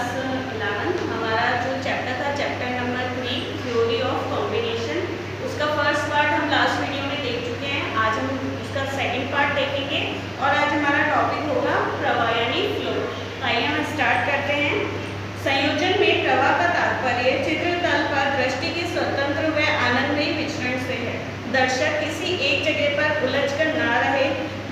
Class 11 हमारा जो chapter था chapter number 3 theory of combination, उसका फर्स्ट पार्ट हम लास्ट वीडियो में देख चुके हैं। आज हम उसका सेकंड पार्ट देखेंगे और आज हमारा टॉपिक होगा प्रवाह यानी फ्लो। आइए हम स्टार्ट करते हैं। संयोजन में प्रवाह का तात्पर्य चित्र तल पर दृष्टि के स्वतंत्र व आनंदमयी विचरण से है। दर्शक किसी एक जगह पर उलझकर ना रहे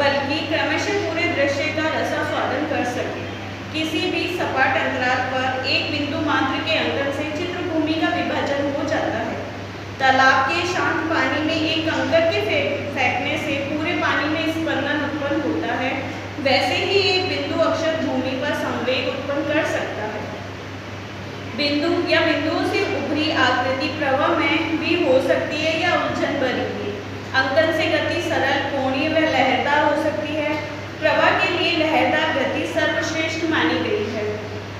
बल्कि क्रमशः पूरे दृश्य का रसास्वादन कर सके। किसी भी सपाट अंतराल पर एक बिंदु मात्र के अंकन से चित्रभूमि का विभाजन हो जाता है। तालाब के शांत पानी में एक कंकर के फेंकने से पूरे पानी में स्पंदन उत्पन्न होता है, वैसे ही एक बिंदु अक्षर भूमि पर संवेग उत्पन्न कर सकता है। बिंदु या बिंदुओं से उभरी आकृति प्रवाह में भी हो सकती है या उलझन भरी हुई। अंकन से गति सरल, कोणीय व लहरदार हो सकती है। प्रवाह के लिए लहरदार गति सर्वश्रेष्ठ मानी गई है,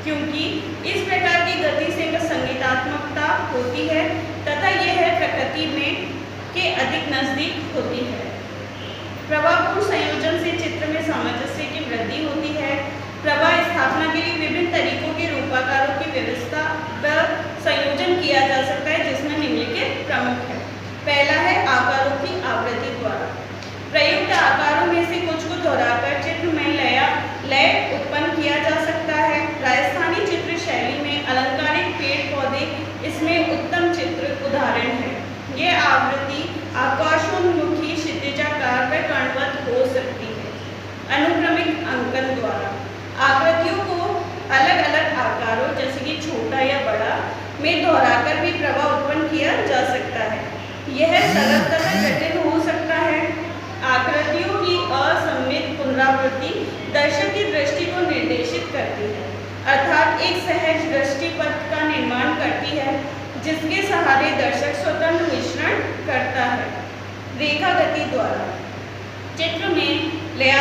क्योंकि इस प्रकार की गति से संगीतात्मकता होती है तथा यह प्रकृति में के अधिक नजदीक होती है। प्रवाहपूर्ण संयोजन से चित्र में सामंजस्य की वृद्धि होती है। प्रवाह स्थापना के लिए विभिन्न तरीकों के रूपाकारों की व्यवस्था व संयोजन किया जा सकता है, जिसमें निम्नलिखित प्रमुख है। पहला है आकारों की आवृत्ति द्वारा। प्रयुक्त आकारों में से कुछ को दोहराकर चित्र में लय उत्पन्न किया जा सकता है। राजस्थानी चित्र शैली में अलंकारिक पेड़ पौधे इसमें उत्तम चित्र उदाहरण है। यह आवृत्ति आकाशोन्मुखी, क्षितिजाकार व कणवत हो सकती है। अनुक्रमिक अंकन द्वारा आकृतियों को अलग अलग आकारों जैसे कि छोटा या बड़ा में दोहराकर भी प्रवाह उत्पन्न किया जा सकता है। यह सरल तथा जटिल हो सकता है। आकृतियों की असममित पुनरावृत्ति दर्शक की दृष्टि को निर्देशित करती है, अर्थात एक सहज दृष्टिपथ का निर्माण करती है, जिसके सहारे दर्शक स्वतंत्र विचरण करता है। रेखा गति द्वारा चित्र में लय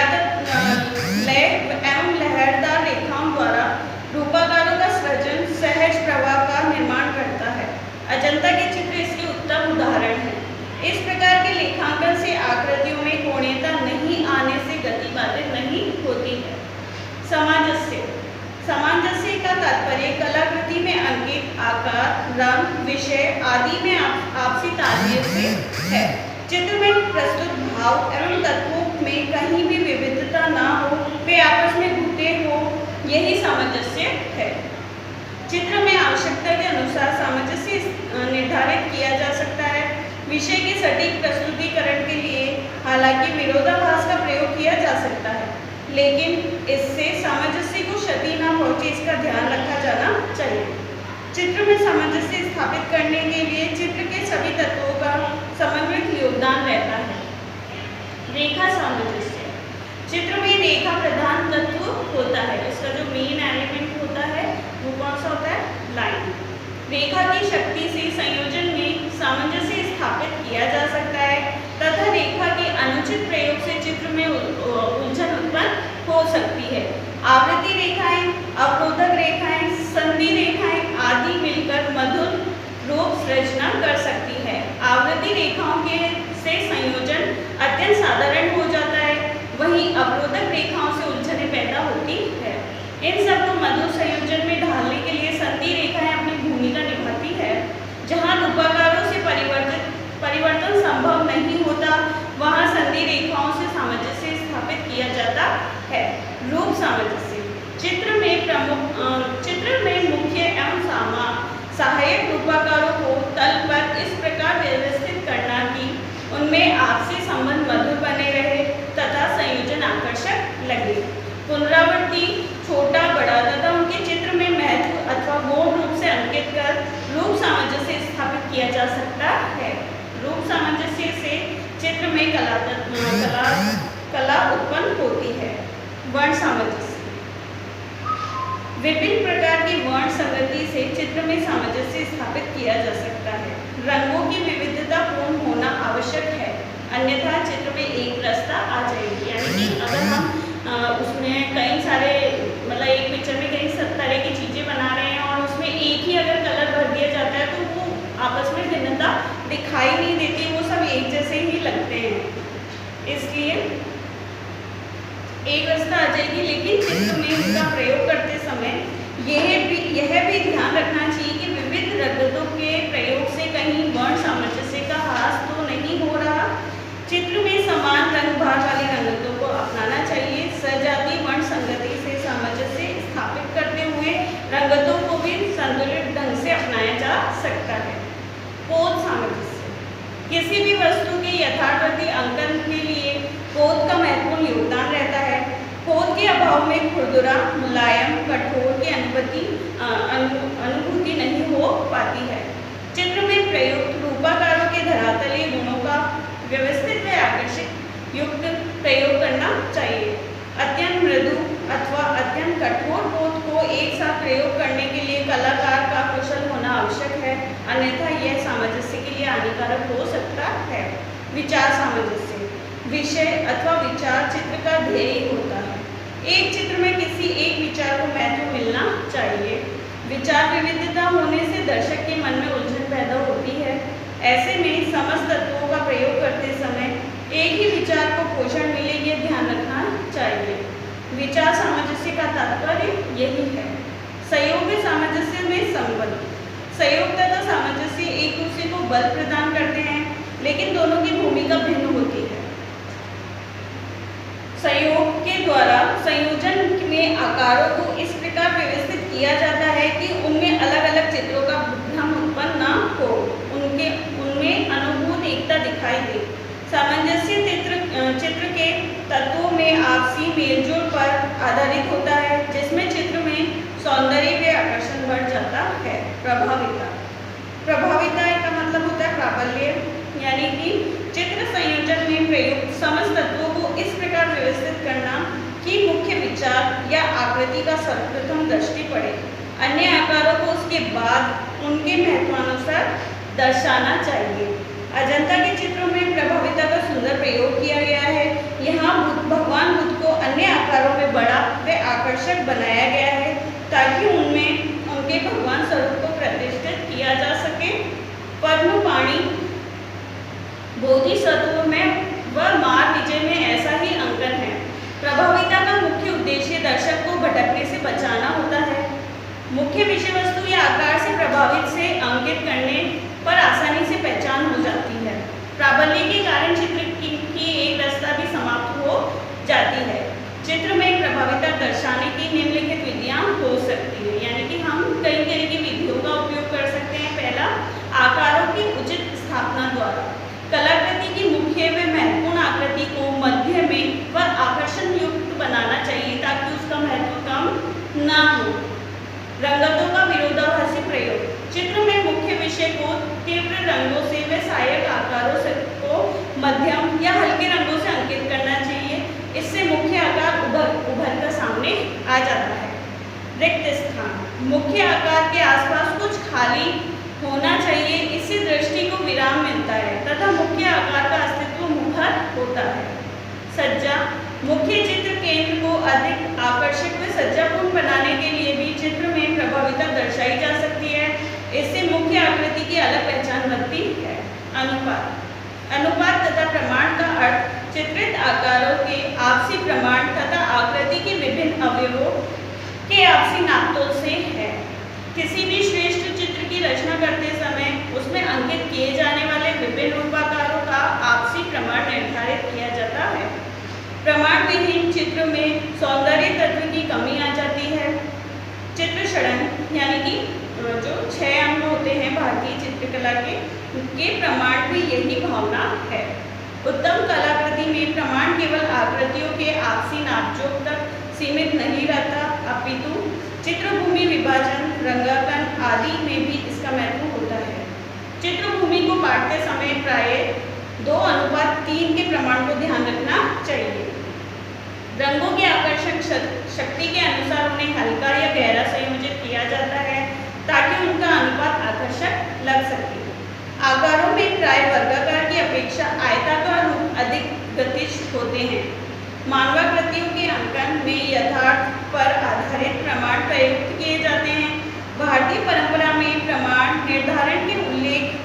एवं लहरदार रेखाओं द्वारा रूपाकारों का सृजन सहज प्रवाह का निर्माण करता है। अजंता के चित्र इसके उत्तम उदाहरण हैं। इस प्रकार के लेखांकन से आकृतियों में कोणीयता नहीं आने से गति बाधित नहीं होती है। सामंजस्य का तात्पर्य कलाकृति में अंकित आकार, रंग, विषय आदि में आपसी तालमेल से है। चित्र में प्रस्तुत भाव एवं तत्वों में कहीं भी विविधता ना हो, वे आपस में घुटे हो, यही सामंजस्य है। चित्र में आवश्यकता के अनुसार सामंजस्य निर्धारित किया जा सकता है। विषय के सटीक प्रस्तुतिकरण के लिए हालांकि विरोधाभास का प्रयोग किया जा सकता है, लेकिन इससे सामंजस्य को क्षति न पहुंचे, इसका ध्यान रखा जाना चाहिए। चित्र में सामंजस्य स्थापित करने के लिए चित्र के सभी तत्वों का समन्वित योगदान रहता है। रेखा सामंजस्य चित्र में रेखा प्रधान तत्व होता है। इसका जो मेन एलिमेंट होता है वो कौन सा होता है? लाइन। रेखा की शक्ति से संयोजन में सामंजस्य स्थापित किया जा सकता है तथा रेखा के अनुचित प्रयोग से चित्र में उलझन उत्पन्न हो सकती है। आवृत्ति रेखाएं, अवरोधक रेखाएं, संधि रेखाएं आदि मिलकर मधुर रूप सृजना कर सकती है। आवृत्ति रेखाओं के से संयोजन अत्यंत साधारण हो जाता है, वहीं अवरोधक रेखाओं से उलझने पैदा होती है। इन सबको मधुर संयोजन में ढालने के लिए संधि रेखाएं अपनी भूमिका निभाती है। जहां रूपाकारों से परिवर्तन संभव नहीं होता, वहां संधि रेखाओं से सामंजस्य स्थापित किया जाता है। रूप सामंजस्य चित्र में मुख्य एवं सहायक रूपाकारों को तल पर इस प्रकार व्यवस्थित करना कि उनमें आपसी संबंध मधुर बने रहे तथा संयोजन आकर्षक लगे। पुनरावृत्ति छोटा बड़ा तथा उनके चित्र में महत्व अथवा गौण रूप से अंकित कर रूप सामंजस्य स्थापित किया जा सकता है। रूप सामंजस्य से चित्र में कला उत्पन्न होती है। वर्ण सामंजस्य विभिन्न प्रकार की वर्ण संगति से चित्र में सामंजस्य स्थापित किया जा सकता है। रंगों की विविधता पूर्ण होना आवश्यक है, अन्यथा चित्र में एक रसता आ जाएगी। यानी कि अगर हम उसमें कई सारे मतलब एक पिक्चर में कई तरह की चीज़ें बना रहे हैं और उसमें एक ही अगर कलर भर दिया जाता है तो वो आपस में भिन्नता दिखाई नहीं देती, वो सब एक जैसे ही लगते हैं। इसलिए एक रसता आ जाएगी, लेकिन चित्र में इसका प्रयोग करते समय यह भी ध्यान रखना चाहिए कि विविध रंगतों के प्रयोग से कहीं वर्ण सामंजस्य का ह्रास तो नहीं हो रहा। चित्र में समान रंग भार वाली रंगतों को अपनाना चाहिए। सजातीय वर्ण संगति से सामंजस्य स्थापित करते हुए रंगतों को भी संतुलित ढंग से अपनाया जा सकता है। पोत सामंजस्य। किसी भी वस्तु के यथार्थवादी अंकन के लिए पोत का महत्वपूर्ण योगदान रहता है। पोत के अभाव में खुरदुरा, मुलायम, कठोर की अनुभूति नहीं हो पाती है। चित्र में प्रयुक्त रूपाकारों के धरातलीय गुणों का व्यवस्थित व आकर्षक युक्त प्रयोग करना चाहिए। अत्यंत मृदु अथवा अत्यंत कठोर पोत को एक साथ प्रयोग करने के लिए कलाकार का कुशल होना आवश्यक है, अन्यथा यह सामंजस्य के लिए हानिकारक हो सकता है। विचार सामंजस्य। विषय अथवा विचार चित्र का ध्येय होता है। एक चित्र में किसी एक विचार को महत्व मिलना चाहिए। विचार विविधता होने से दर्शक के मन में उलझन पैदा होती है। ऐसे में समस्त तत्वों का प्रयोग करते समय एक ही विचार को पोषण मिले, यह ध्यान रखना चाहिए। विचार सामंजस्य का तात्पर्य यही है। सहयोग सामंजस्य में संबंध। सहयोग तथा सामंजस्य एक दूसरे को बल प्रदान करते हैं, लेकिन दोनों की भूमिका भिन्न होती है। सहयोग के द्वारा संयोजन में आकारों को इस प्रकार व्यवस्थित किया जाता है कि उनमें अलग अलग चित्रों का भ्रम उत्पन्न न हो, उनमें अनुभूत एकता दिखाई दे। सामंजस्य चित्र के तत्वों में आपसी मेलजोल पर आधारित होता है, जिसमें चित्र में सौंदर्य व आकर्षण बढ़ जाता है। प्रभाविता। प्रभाविता का मतलब होता है प्राबल्य, यानी कि चित्र संयोजन में प्रयुक्त समस्त तत्वों को इस प्रकार व्यवस्थित करना कि मुख्य विचार या आकृति का सर्वप्रथम दृष्टि पड़े। अन्य आकारों को उसके बाद उनके महत्वानुसार दर्शाना चाहिए। अजंता के चित्रों में प्रभाविता का सुंदर प्रयोग किया गया है। यहाँ भगवान बुद्ध को अन्य आकारों में बड़ा व आकर्षक बनाया गया है, ताकि उनमें उनके भगवान स्वरूप को प्रतिष्ठित किया जा सके। पद्मपाणि बोधिसत्व में व मार विजय में ऐसा ही अंकन है। प्रभाविता का मुख्य उद्देश्य दर्शक को भटकने से बचाना होता है। मुख्य विषय वस्तु या आकार से प्रभावित से अंकित करने पर आसानी से पहचान हो जाती है। प्राबल्य के कारण चित्र की एक रचना भी समाप्त हो जाती है। चित्र में प्रभाविता दर्शाने की निम्नलिखित विधियां हो सकती है, यानी कि हम कई तरह की विधियों का उपयोग कर सकते हैं। पहला, आकारों की उचित स्थापना द्वारा कलाकृति की मुख्य व महत्वपूर्ण आकृति को मध्य में व आकर्षण युक्त बनाना चाहिए, ताकि उसका महत्व कम ना हो। रंगतों का विरोधाभासी प्रयोग। चित्र में मुख्य विषय को तीव्र रंगों से व सहायक आकारों से को मध्यम या हल्के रंगों से अंकित करना चाहिए। इससे मुख्य आकार उभर कर सामने आ जाता है। रिक्त स्थान। मुख्य आकार के आसपास कुछ खाली होना चाहिए, इससे दृष्टि को विराम मिलता है तथा मुख्य आकार का अस्तित्व मुखर होता है। सज्जा। मुख्य चित्र केंद्र को अधिक आकर्षक व सज्जापूर्ण बनाने के लिए भी चित्र में प्रभाविता दर्शाई जा सकती है। इससे मुख्य आकृति की अलग पहचान बनती है। अनुपात। अनुपात तथा प्रमाण का अर्थ चित्रित आकारों के आपसी प्रमाण तथा आकृति के विभिन्न अवयवों के आपसी नापतोल से है। किसी भी श्रेष्ठ चित्र की रचना करते समय उसमें अंकित किए जाने वाले विभिन्न रूपाकारों का आपसी प्रमाण निर्धारित किया जाता है। प्रमाण विहीन चित्र में सौंदर्य तत्व की कमी आ जाती है। चित्र षडंग, यानी कि जो 6 अंग होते हैं भारतीय चित्रकला के, उनके प्रमाण भी यही भावना है। उत्तम कलाकृति में प्रमाण केवल आकृतियों के आपसी नापजोख तक सीमित नहीं रहता, अपितु चित्रभूमि विभाजन, रंगांकन आदि में भी इसका महत्व होता है। चित्रभूमि को बांटते समय प्रायः 2:3 के प्रमाण को ध्यान रखना चाहिए। रंगों की आकर्षक शक्ति के अनुसार उन्हें हल्का या गहरा संयोजित किया जाता है, ताकि उनका अनुपात आकर्षक लग सके। आकारों में प्राय वर्गाकार की अपेक्षा आयताकार रूप अधिक गतिज होते हैं। मानवाकृतियों के अंकन में यथार्थ पर आधारित प्रमाण प्रयुक्त किए जाते हैं। भारतीय परंपरा में प्रमाण निर्धारण के उल्लेख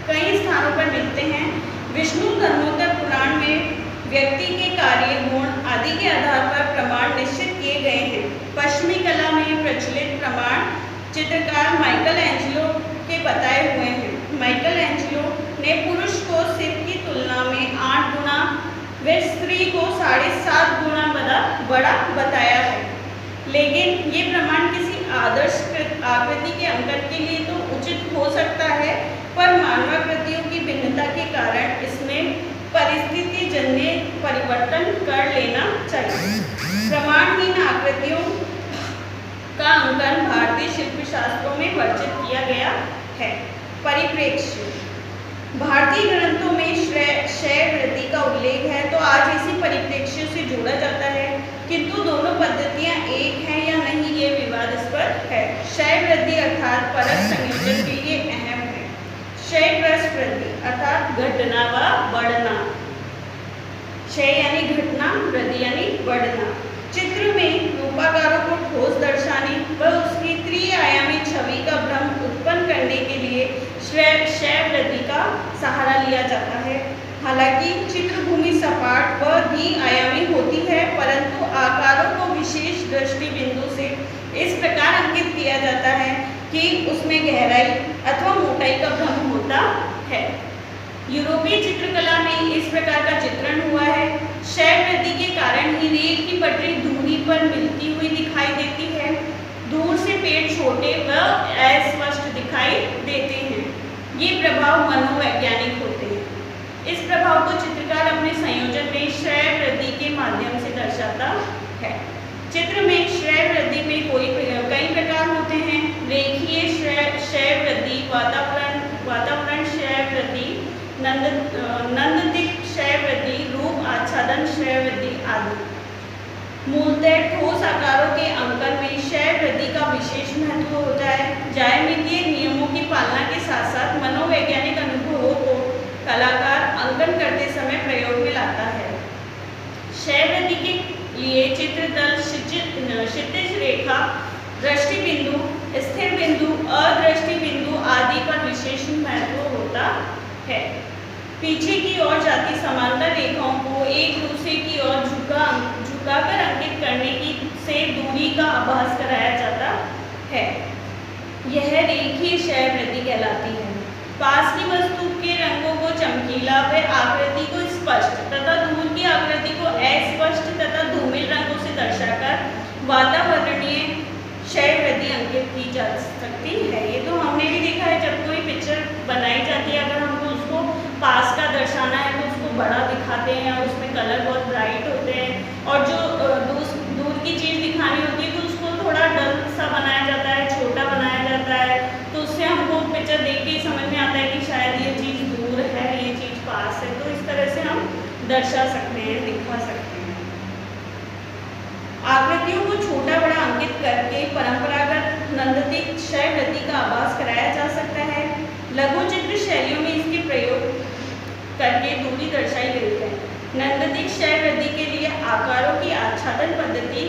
कई स्थानों पर मिलते हैं। विष्णु धर्मोत्तर पुराण में व्यक्ति के कार्य, गुण आदि के आधार पर प्रमाण निश्चित किए गए हैं। पश्चिमी कला में प्रचलित प्रमाण चित्रकार माइकल एंजेलो के बताए हुए हैं। माइकल एंजेलो ने पुरुष को सिर की तुलना में 8 गुना व स्त्री को 7.5 गुना बड़ा बताया है। लेकिन ये प्रमाण किसी आदर्श आकृति के अंकन के लिए तो उचित हो सकता है, पर मानवाकृतियों की भिन्नता के कारण इसमें परिस्थिति जन्य परिवर्तन कर लेना चाहिए। प्रमाणहीन आकृतियों का अंकन भारतीय शिल्पशास्त्रों में वर्जित किया गया है। परिप्रेक्ष्य भारतीय ग्रंथों में शैव वृद्धि का उल्लेख है, तो आज इसी परिप्रेक्ष्य से जोड़ा जाता है, किंतु दोनों पद्धतियां एक हैं या नहीं ये विवादास्पद है। शैव वृद्धि अर्थात परक संयोजन के लिए अहम है। शैव रस वृद्धि अर्थात घटना व बढ़ना। क्षय यानी घटना, वृद्धि यानी बढ़ना। चित्र में रूपाकारों को ठोस दर्शाने व उसकी त्रिआयामी छवि का भ्रम उत्पन्न करने के लिए शैव वृद्धि का सहारा लिया जाता है। हालांकि चित्रभूमि सपाट व द्विआयामी होती है, परंतु आकारों को विशेष दृष्टि बिंदु से इस प्रकार अंकित किया जाता है कि उसमें गहराई अथवा मोटाई का भ्रम होता है। यूरोपीय चित्रकला में इस प्रकार का चित्रण हुआ है। शैव वृद्धि के कारण ही रेल की पटरी दूरी पर मिलती हुई दिखाई देती है। दूर से पेड़ छोटे व अस्पष्ट दिखाई देते हैं। ये प्रभाव मनोवैज्ञानिक होते हैं। इस प्रभाव को चित्रकार अपने संयोजन में शैव वृद्धि के माध्यम से दर्शाता है। चित्र में शैव वृद्धि में कई प्रकार होते हैं। रेखीय शैव वृद्धि, वातावरण शैव वृद्धि, नंदतिक शैव वृद्धि, रूप आच्छादन शैव वृद्धि आदि। मूलतः ठोस आकारों के अंकन में शैव वृद्धि का विशेष महत्व होता है। ज्यामितीय नियमों की पालना के साथ साथ मनोवैज्ञानिक अनुभवों को कलाकार अंकन करते समय प्रयोग में लाता है। शैव वृद्धि के लिए चित्रतल, क्षितिज रेखा, दृष्टि बिंदु, स्थिर बिंदु, अदृष्टि बिंदु आदि पर विशेष महत्व होता है। पीछे की ओर जाती समांतर रेखाओं को एक दूसरे की ओर झुकाकर अंकित करने की से दूरी का आभास कराया जाता है। यह रेखीय शैव वृद्धि कहलाती है। पास की वस्तु के रंगों को चमकीला व आकृति को स्पष्ट तथा दूर की आकृति को अस्पष्ट तथा धूमिल रंगों से दर्शाकर वातावरणीय शैव वृद्धि अंकित की जा सकती है। ये तो हमने भी देखा है, जब कोई पिक्चर बनाई जाती है, अगर हमको उसको पास का दर्शाना है तो उसको बड़ा दिखाते हैं और उसमें कलर बहुत ब्राइट होते हैं, और जो दूर की चीज़ दिखानी होती है तो उसको थोड़ा डल सा बनाया जाता है, छोटा बनाया जाता है, तो उससे हमको पिक्चर देख के ही समझ में आता है कि शायद ये चीज़ दूर है, ये चीज़ पास है। तो इस तरह से हम दर्शा सकते हैं, दिखा सकते हैं। आकृतियों को छोटा बड़ा अंकित करके परंपरागत नंदतिक शैव वृद्धि का आभास कराया जा सकता है। लघु चित्र शैलियों में इसके प्रयोग करके दूरी दर्शाई गई है। नंदतिक शैव वृद्धि के लिए आकारों की आच्छादन पद्धति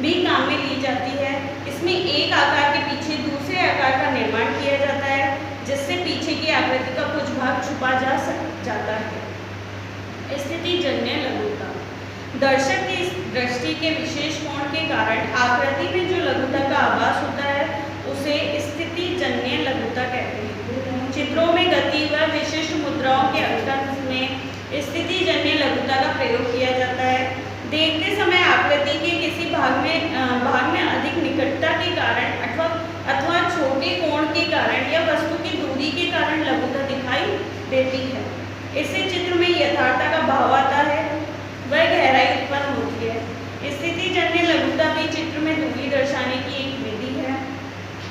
भी काम में ली जाती है। इसमें एक आकार के पीछे दूसरे आकार का निर्माण किया जाता है, जिससे पीछे की आकृति का कुछ भाग छुपा जाता है। स्थिति जन्य लघुता, दर्शक की दृष्टि के विशेष कोण के कारण आकृति में जो लघुता का आभास होता है उसे स्थिति जन्य लघुता कहते हैं। चित्रों में गति व विशिष्ट मुद्राओं के अंकन में स्थिति जन्य लघुता का प्रयोग किया जाता है। देखते समय आकृति के किसी भाग में अधिक निकटता के कारण अथवा छोटे कोण के कारण या वस्तु की दूरी के कारण लघुता दिखाई देती है। इससे चित्र में यथार्थता का भाव आता है, वह गहराई उत्पन्न होती है। स्थिति जन्य लघुता भी चित्र में दूरी दर्शाने की एक विधि है।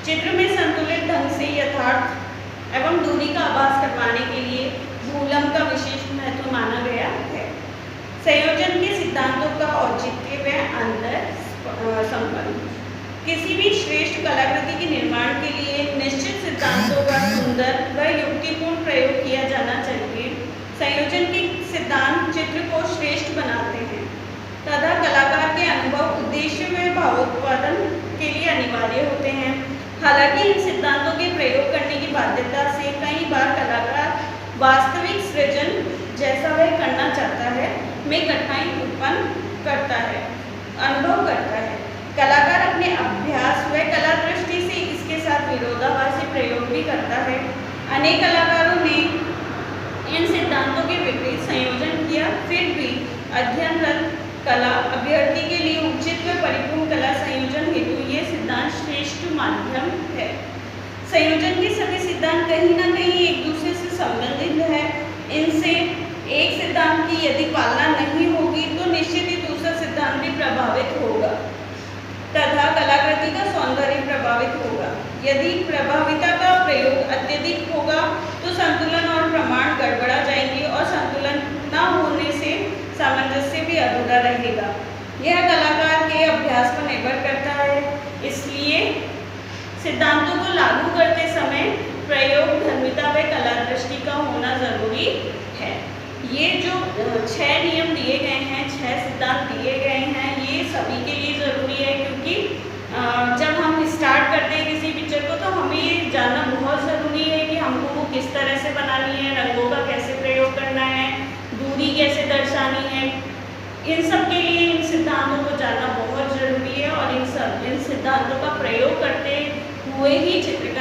चित्र में संतुलित ढंग से यथार्थ एवं दूरी का आभास करवाने के लिए भूलम का विशेष महत्व माना गया है। संयोजन के सिद्धांतों का औचित्य व अंतर संबंध, किसी भी श्रेष्ठ कलाकृति के निर्माण के लिए निश्चित सिद्धांतों का सुंदर व युक्तिपूर्ण प्रयोग किया जाना चाहिए। संयोजन के सिद्धांत चित्र को श्रेष्ठ बनाते हैं तथा कलाकार के अनुभव, उद्देश्य व भावोत्पादन के लिए अनिवार्य होते हैं। हालांकि इन सिद्धांतों के प्रयोग करने की बाध्यता से कई बार कलाकार वास्तविक सृजन जैसा वह करना चाहता है में कठिनाई उत्पन्न करता है, अनुभव करता है। कलाकार अपने अभ्यास व कला दृष्टि से इसके साथ अनेक कलाकारों ने इन सिद्धांतों के विपरीत संयोजन किया, फिर भी अध्ययनरत कला अभ्यर्थी के लिए उचित व परिपूर्ण कला संयोजन हेतु ये सिद्धांत श्रेष्ठ माध्यम है। संयोजन के सभी सिद्धांत कहीं न कहीं एक दूसरे से संबंधित है। इनसे एक सिद्धांत की यदि पालना नहीं होगी तो निश्चित ही दूसरा सिद्धांत भी प्रभावित होगा तथा कलाकृति का सौंदर्य प्रभावित होगा। यदि प्रभाविता का प्रयोग अत्यधिक होगा तो संतुलन और प्रमाण गड़बड़ा जाएंगे और संतुलन न होने से सामंजस्य भी अधूरा रहेगा। यह कलाकार के अभ्यास पर निर्भर करता है। इसलिए सिद्धांतों को लागू करते समय प्रयोग धर्मिता व कला दृष्टि का होना जरूरी है। ये जो 6 नियम दिए गए हैं, 6 सिद्धांत दिए गए हैं, ये सभी के लिए ज़रूरी है, क्योंकि जब हम स्टार्ट करते हैं किसी पिक्चर को तो हमें ये जानना बहुत ज़रूरी है कि हमको वो किस तरह से बनानी है, रंगों का कैसे प्रयोग करना है, दूरी कैसे दर्शानी है। इन सब के लिए इन सिद्धांतों को जानना बहुत ज़रूरी है और इन सिद्धांतों का प्रयोग करते हुए ही चित्र